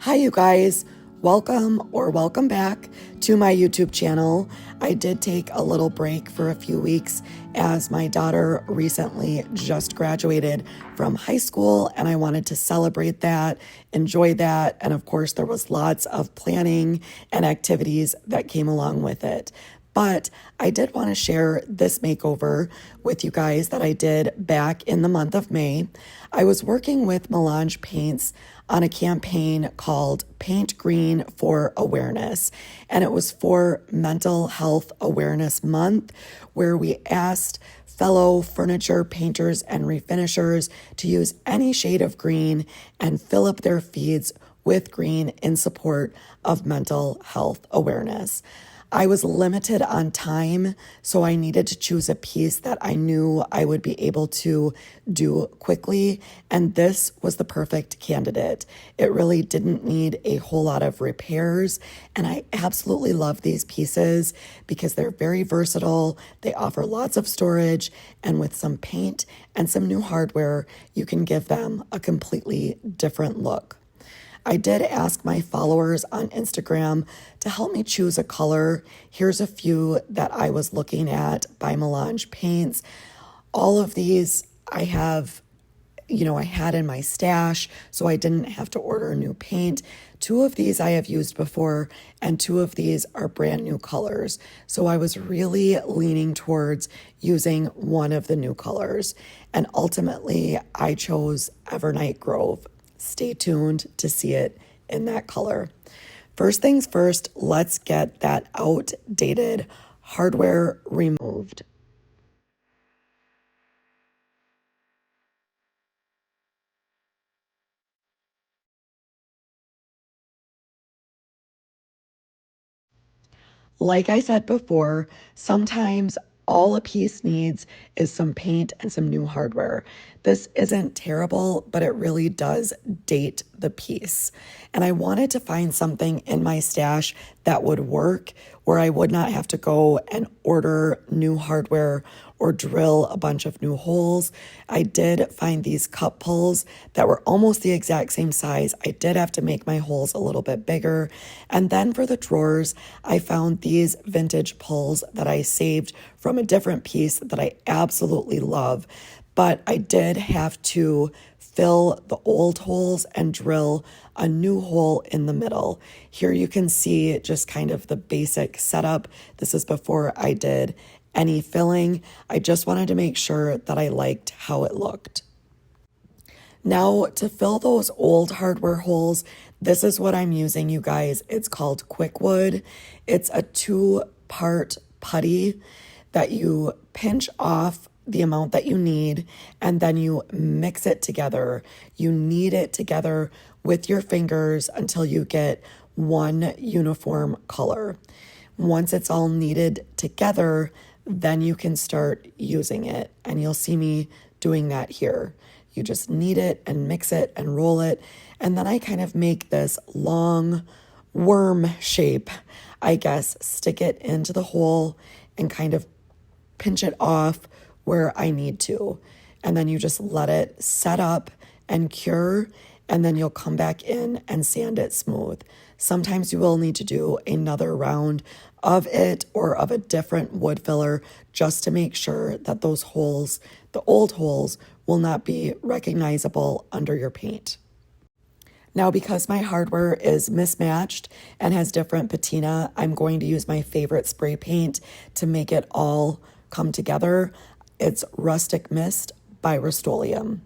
Hi, you guys. Welcome back to my YouTube channel. I did take a little break for a few weeks as my daughter recently just graduated from high school, and I wanted to celebrate that, enjoy that, and of course, there was lots of planning and activities that came along with it. But I did want to share this makeover with you guys that I did back in the month of May. I was working with Melange Paints on a campaign called Paint Green for Awareness, and it was for Mental Health Awareness Month, where we asked fellow furniture painters and refinishers to use any shade of green and fill up their feeds with green in support of mental health awareness. I was limited on time, so I needed to choose a piece that I knew I would be able to do quickly, and this was the perfect candidate. It really didn't need a whole lot of repairs, and I absolutely love these pieces because they're very versatile. They offer lots of storage, and with some paint and some new hardware, you can give them a completely different look. I did ask my followers on Instagram to help me choose a color. Here's a few that I was looking at by Melange Paints. All of these I have, I had in my stash, so I didn't have to order new paint. Two of these I have used before, and two of these are brand new colors. So I was really leaning towards using one of the new colors. And ultimately, I chose Evernight Grove. Stay tuned to see it in that color. First things first, let's get that outdated hardware removed. Like I said before, sometimes all a piece needs is some paint and some new hardware. This isn't terrible, but it really does date the piece. And I wanted to find something in my stash that would work where I would not have to go and order new hardware or drill a bunch of new holes. I did find these cup pulls that were almost the exact same size. I did have to make my holes a little bit bigger. And then for the drawers, I found these vintage pulls that I saved from a different piece that I absolutely love. But I did have to fill the old holes and drill a new hole in the middle. Here you can see just kind of the basic setup. This is before I did any filling. I just wanted to make sure that I liked how it looked. Now, to fill those old hardware holes, this is what I'm using, you guys. It's called Kwik Wood. It's a 2-part putty that you pinch off the amount that you need, and then you mix it together. You knead it together with your fingers until you get one uniform color. Once it's all kneaded together, then you can start using it. And you'll see me doing that here. You just knead it and mix it and roll it. And then I kind of make this long worm shape, I guess, stick it into the hole and kind of pinch it off where I need to. And then you just let it set up and cure, and then you'll come back in and sand it smooth. Sometimes you will need to do another round of it or of a different wood filler just to make sure that those holes, the old holes, will not be recognizable under your paint. Now, because my hardware is mismatched and has different patina, I'm going to use my favorite spray paint to make it all come together. It's Rustic Mist by Rust-Oleum.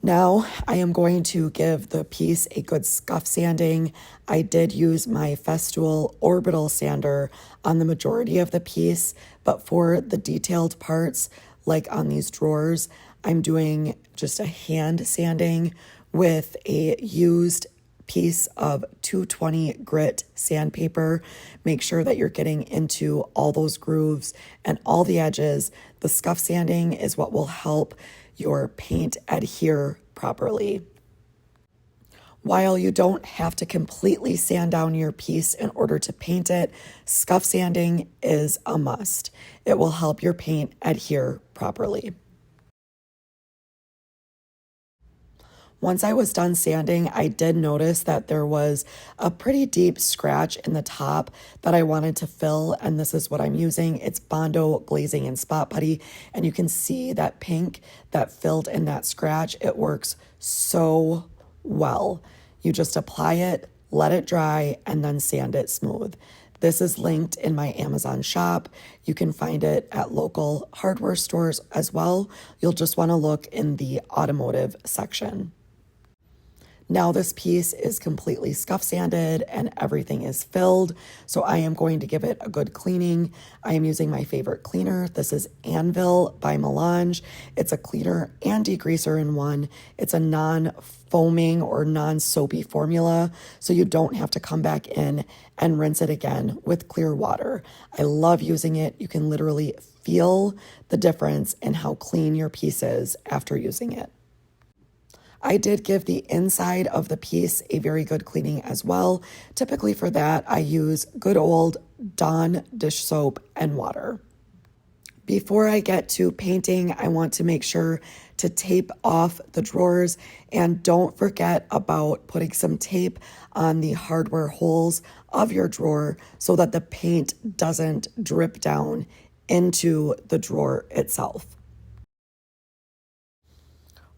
Now I am going to give the piece a good scuff sanding. I did use my Festool orbital sander on the majority of the piece, but for the detailed parts, like on these drawers, I'm doing just a hand sanding with a used piece of 220 grit sandpaper. Make sure that you're getting into all those grooves and all the edges. The scuff sanding is what will help your paint adhere properly. While you don't have to completely sand down your piece in order to paint it, scuff sanding is a must. It will help your paint adhere properly. Once I was done sanding, I did notice that there was a pretty deep scratch in the top that I wanted to fill, and this is what I'm using. It's Bondo glazing and spot putty, and you can see that pink that filled in that scratch. It works so well. You just apply it, let it dry, and then sand it smooth. This is linked in my Amazon shop. You can find it at local hardware stores as well. You'll just want to look in the automotive section. Now this piece is completely scuff sanded and everything is filled, so I am going to give it a good cleaning. I am using my favorite cleaner. This is Anvil by Melange. It's a cleaner and degreaser in one. It's a non-foaming or non-soapy formula, so you don't have to come back in and rinse it again with clear water. I love using it. You can literally feel the difference in how clean your piece is after using it. I did give the inside of the piece a very good cleaning as well. Typically for that, I use good old Dawn dish soap and water. Before I get to painting, I want to make sure to tape off the drawers, and don't forget about putting some tape on the hardware holes of your drawer so that the paint doesn't drip down into the drawer itself.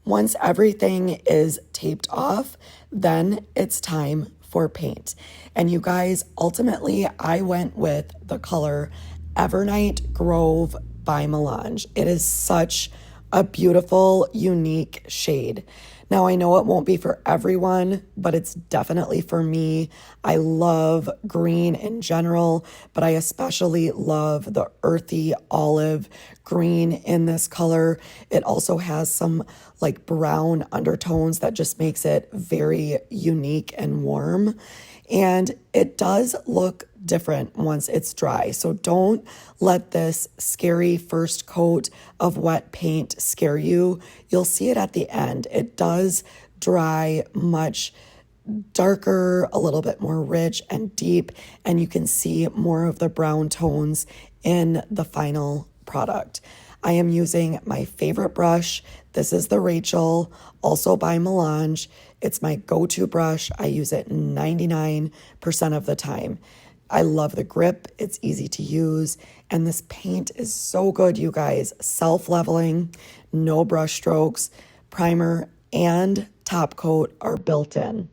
Once everything is taped off, then it's time for paint. And you guys, ultimately, I went with the color Evernight Grove by Melange. It is such a beautiful, unique shade. Now, I know it won't be for everyone, but it's definitely for me. I love green in general, but I especially love the earthy olive green in this color. It also has some like brown undertones that just makes it very unique and warm. And it does look different once it's dry. So don't let this scary first coat of wet paint scare you. You'll see it at the end. It does dry much darker, a little bit more rich and deep, and you can see more of the brown tones in the final product. I am using my favorite brush. This is the Rachel, also by Melange. It's my go-to brush. I use it 99% of the time. I love the grip. It's easy to use. And this paint is so good, you guys. Self-leveling, no brush strokes, primer and top coat are built in.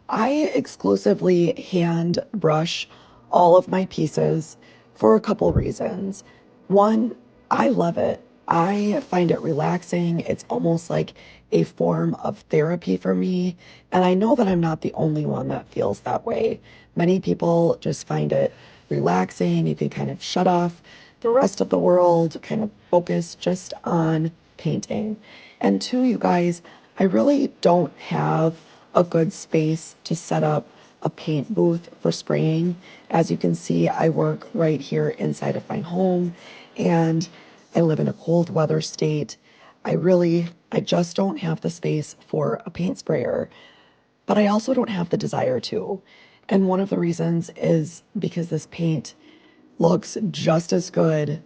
I exclusively hand brush all of my pieces for a couple reasons. One, I love it. I find it relaxing. It's almost like a form of therapy for me. And I know that I'm not the only one that feels that way. Many people just find it relaxing. You can kind of shut off the rest of the world, kind of focus just on painting. And two, you guys, I really don't have a good space to set up a paint booth for spraying. As you can see, I work right here inside of my home and I live in a cold weather state. I just don't have the space for a paint sprayer, but I also don't have the desire to. And one of the reasons is because this paint looks just as good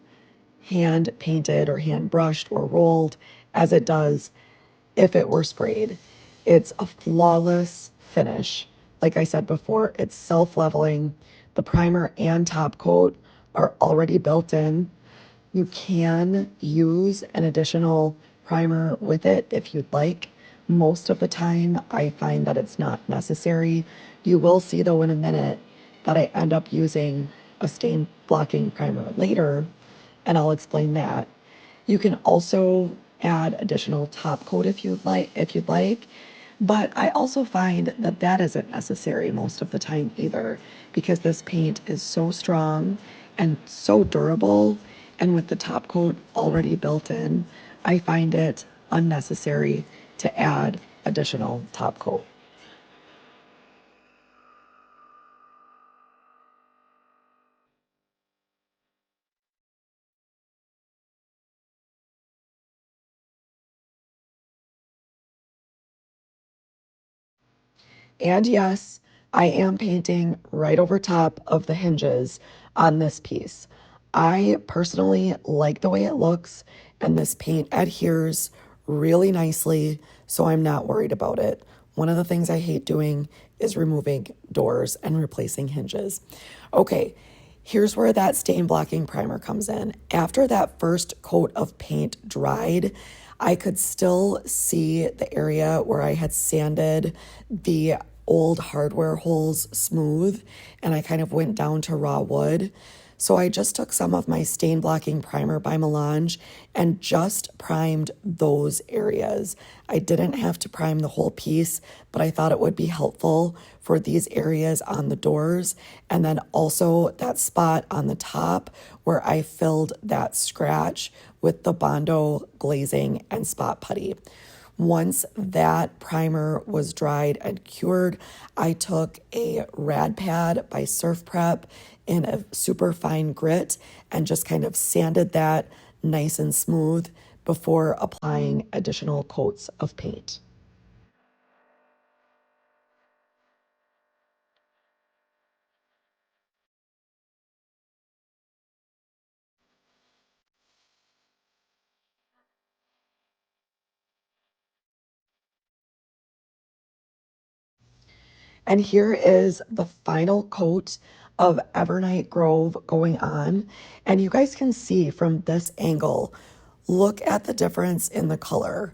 hand painted or hand brushed or rolled as it does if it were sprayed. It's a flawless finish. Like I said before, it's self-leveling. The primer and top coat are already built in. You can use an additional primer with it if you'd like. Most of the time, I find that it's not necessary. You will see, though, in a minute that I end up using a stain blocking primer later, and I'll explain that. You can also add additional top coat if you'd like. But I also find that that isn't necessary most of the time either, because this paint is so strong and so durable. And with the top coat already built in, I find it unnecessary to add additional top coat. And yes, I am painting right over top of the hinges on this piece. I personally like the way it looks, and this paint adheres really nicely, so I'm not worried about it. One of the things I hate doing is removing doors and replacing hinges. Okay, here's where that stain blocking primer comes in. After that first coat of paint dried, I could still see the area where I had sanded the old hardware holes smooth, and I kind of went down to raw wood. So I just took some of my stain blocking primer by Melange and just primed those areas. I didn't have to prime the whole piece, but I thought it would be helpful for these areas on the doors, and then also that spot on the top where I filled that scratch with the Bondo glazing and spot putty. Once that primer was dried and cured, I took a rad pad by Surf Prep in a super fine grit and just kind of sanded that nice and smooth before applying additional coats of paint. And here is the final coat of Evernight Grove going on. And you guys can see from this angle, look at the difference in the color.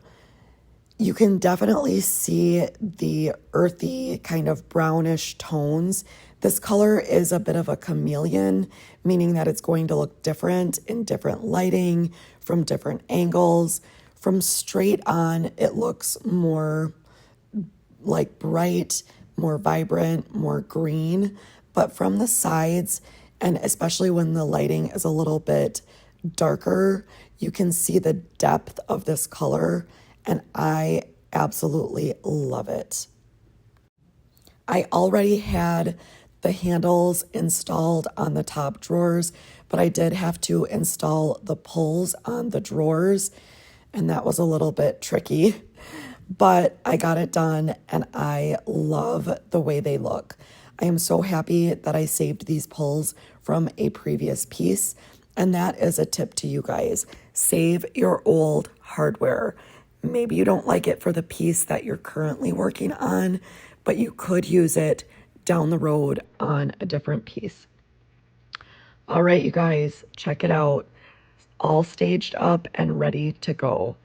You can definitely see the earthy kind of brownish tones. This color is a bit of a chameleon, meaning that it's going to look different in different lighting, from different angles. From straight on, it looks more like bright, more vibrant, more green. But from the sides, and especially when the lighting is a little bit darker, you can see the depth of this color, and I absolutely love it. I already had the handles installed on the top drawers, but I did have to install the pulls on the drawers, and that was a little bit tricky. But I got it done, and I love the way they look. I am so happy that I saved these pulls from a previous piece, and that is a tip to you guys. Save your old hardware. Maybe you don't like it for the piece that you're currently working on, but you could use it down the road on a different piece. All right, you guys, check it out. All staged up and ready to go.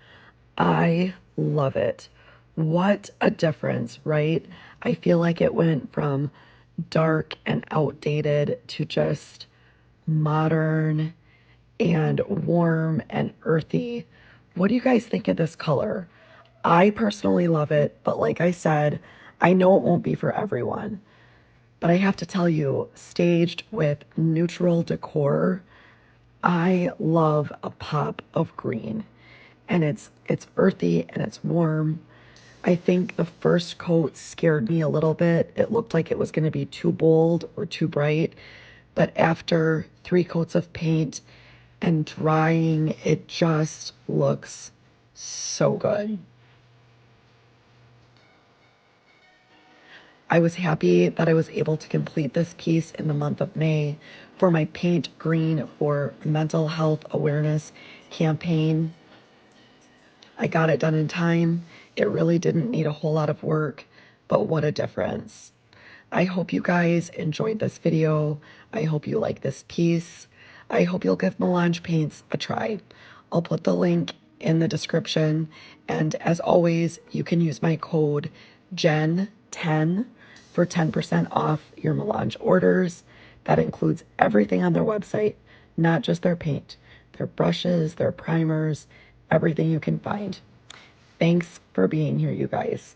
I love it. What a difference, right? I feel like it went from dark and outdated to just modern and warm and earthy. What do you guys think of this color? I personally love it, but like I said, I know it won't be for everyone. But I have to tell you, staged with neutral decor, I love a pop of green. And it's earthy and it's warm. I think the first coat scared me a little bit. It looked like it was going to be too bold or too bright. But after 3 coats of paint and drying, it just looks so good. I was happy that I was able to complete this piece in the month of May for my Paint Green for Mental Health Awareness campaign. I got it done in time. It really didn't need a whole lot of work, but what a difference. I hope you guys enjoyed this video. I hope you like this piece. I hope you'll give Melange Paints a try. I'll put the link in the description. And as always, you can use my code GEN10 for 10% off your Melange orders. That includes everything on their website, not just their paint, their brushes, their primers, everything you can find. Thanks for being here, you guys.